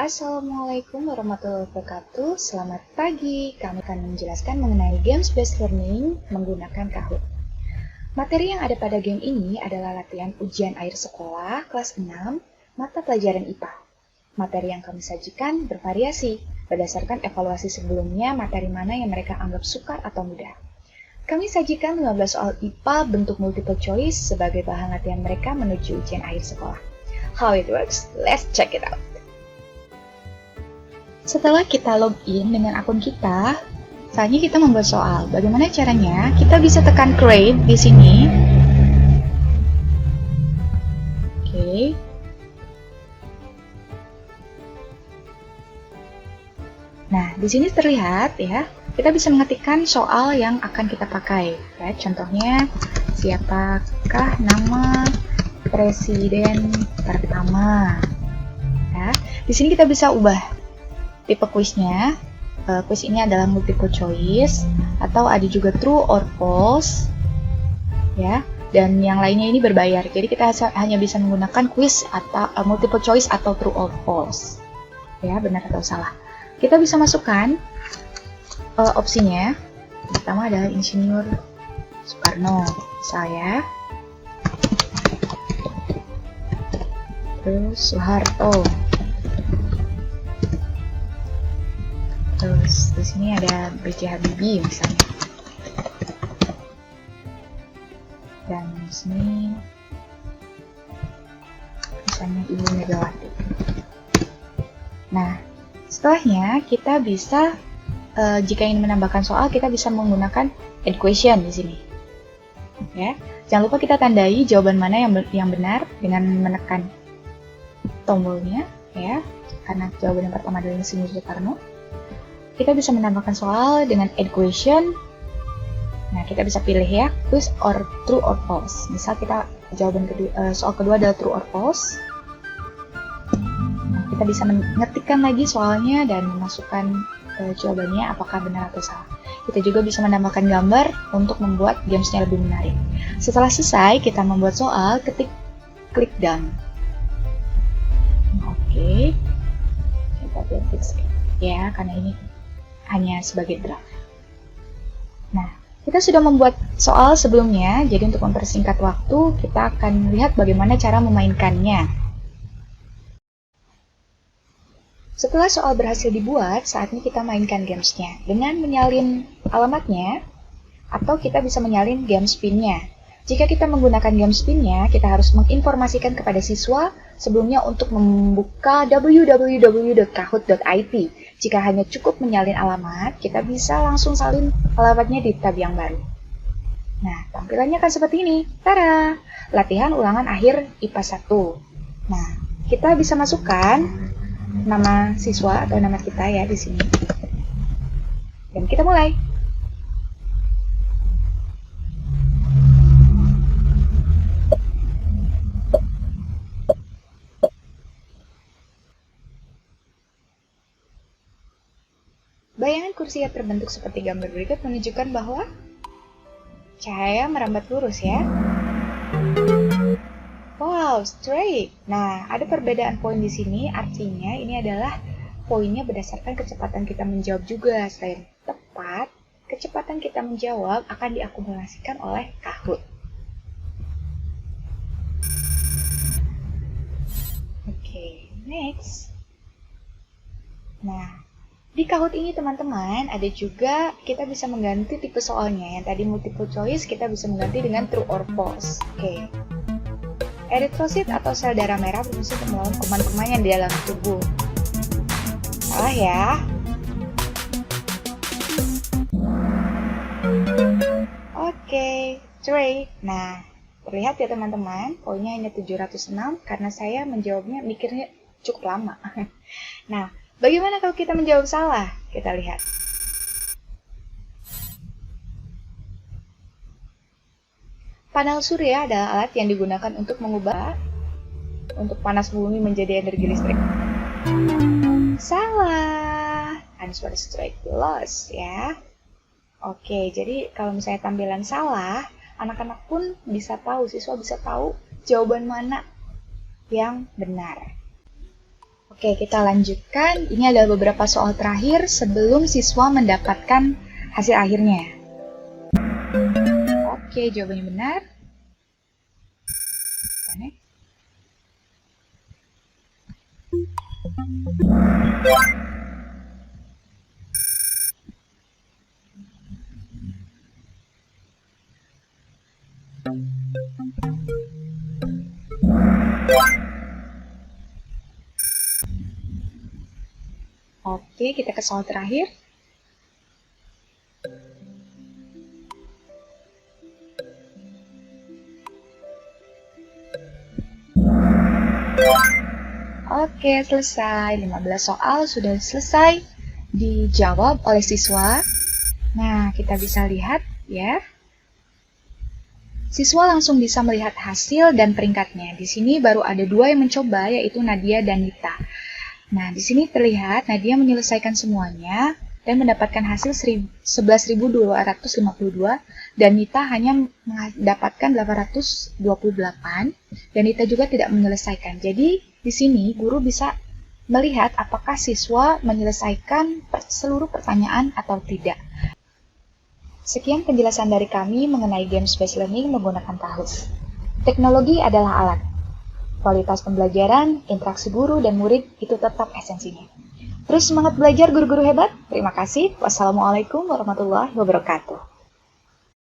Assalamualaikum warahmatullahi wabarakatuh. Selamat pagi. Kami akan menjelaskan mengenai games based learning menggunakan Kahoot. Materi yang ada pada game ini adalah latihan ujian akhir sekolah kelas 6 mata pelajaran IPA. Materi yang kami sajikan bervariasi berdasarkan evaluasi sebelumnya materi mana yang mereka anggap sukar atau mudah. Kami sajikan 15 soal IPA bentuk multiple choice sebagai bahan latihan mereka menuju ujian akhir sekolah. How it works? Let's check it out. Setelah kita login dengan akun kita, saatnya kita membuat soal. Bagaimana caranya? Kita bisa tekan create di sini. Oke. Nah, di sini terlihat ya, kita bisa mengetikkan soal yang akan kita pakai. Ya, contohnya, siapakah nama presiden pertama? Ya, di sini kita bisa ubah tipe kuisnya. Kuis ini adalah multiple choice atau ada juga true or false ya, dan yang lainnya ini berbayar. Jadi kita hanya bisa menggunakan kuis atau multiple choice atau true or false ya, benar atau salah. Kita bisa masukkan opsinya. Pertama adalah Insinyur Soekarno, saya, terus Soeharto. Terus di sini ada B.J. Habibie misalnya. Dan di sini misalnya Ibu Megawati. Nah, setelahnya kita bisa jika ingin menambahkan soal, kita bisa menggunakan add question di sini. Ya, jangan lupa kita tandai jawaban mana yang benar dengan menekan tombolnya ya, karena jawaban yang pertama adalah Insinyur Soekarno. Kita bisa menambahkan soal dengan add question. Nah, kita bisa pilih ya, quiz or true or false. Misal kita jawaban kedua, soal kedua adalah true or false. Nah, kita bisa mengetikkan lagi soalnya dan memasukkan jawabannya apakah benar atau salah. Kita juga bisa menambahkan gambar untuk membuat gamesnya lebih menarik. Setelah selesai, kita membuat soal, klik done. Oke. Kita klik ya, karena ini hanya sebagai draft. Nah, kita sudah membuat soal sebelumnya, jadi untuk mempersingkat waktu, kita akan lihat bagaimana cara memainkannya. Setelah soal berhasil dibuat, saatnya kita mainkan gamesnya dengan menyalin alamatnya, atau kita bisa menyalin game spin-nya. Jika kita menggunakan game spin-nya, kita harus menginformasikan kepada siswa sebelumnya untuk membuka www.kahoot.it. Jika hanya cukup menyalin alamat, kita bisa langsung salin alamatnya di tab yang baru. Nah, tampilannya akan seperti ini. Tada! Latihan ulangan akhir IPA 1. Nah, kita bisa masukkan nama siswa atau nama kita ya di sini. Dan kita mulai. Bayangan kursi yang terbentuk seperti gambar berikut menunjukkan bahwa cahaya merambat lurus ya. Wow, straight. Nah, ada perbedaan poin di sini, artinya ini adalah poinnya berdasarkan kecepatan kita menjawab juga. Selain tepat, kecepatan kita menjawab akan diakumulasikan oleh Kahoot. Oke, next. Nah, di Kahoot ini teman-teman, ada juga kita bisa mengganti tipe soalnya. Yang tadi multiple choice, kita bisa mengganti dengan true or false. Oke. Eritrosit atau sel darah merah berfungsi untuk melawan kuman-kuman yang di dalam tubuh. Salah ya. Oke, straight. Nah, terlihat ya teman-teman, poinnya hanya 706 karena saya menjawabnya mikirnya cukup lama. Nah, bagaimana kalau kita menjawab salah? Kita lihat. Panel surya adalah alat yang digunakan untuk mengubah untuk panas bumi menjadi energi listrik. Salah. Answer straight loss ya. Oke, jadi kalau misalnya tampilan salah, anak-anak pun bisa tahu, siswa bisa tahu jawaban mana yang benar. Oke, kita lanjutkan. Ini adalah beberapa soal terakhir sebelum siswa mendapatkan hasil akhirnya. Oke, jawabannya benar. Next. Oke, kita ke soal terakhir. Oke, selesai. 15 soal sudah selesai dijawab oleh siswa. Nah, kita bisa lihat ya. Siswa langsung bisa melihat hasil dan peringkatnya. Di sini baru ada 2 yang mencoba, yaitu Nadia dan Nita. Nah, di sini terlihat Nadia menyelesaikan semuanya dan mendapatkan hasil 11.252 dan Nita hanya mendapatkan 828 dan Nita juga tidak menyelesaikan. Jadi, di sini guru bisa melihat apakah siswa menyelesaikan seluruh pertanyaan atau tidak. Sekian penjelasan dari kami mengenai games-based learning menggunakan Kahoot. Teknologi adalah alat. Kualitas pembelajaran, interaksi guru dan murid itu tetap esensinya. Terus semangat belajar guru-guru hebat. Terima kasih. Wassalamualaikum warahmatullahi wabarakatuh.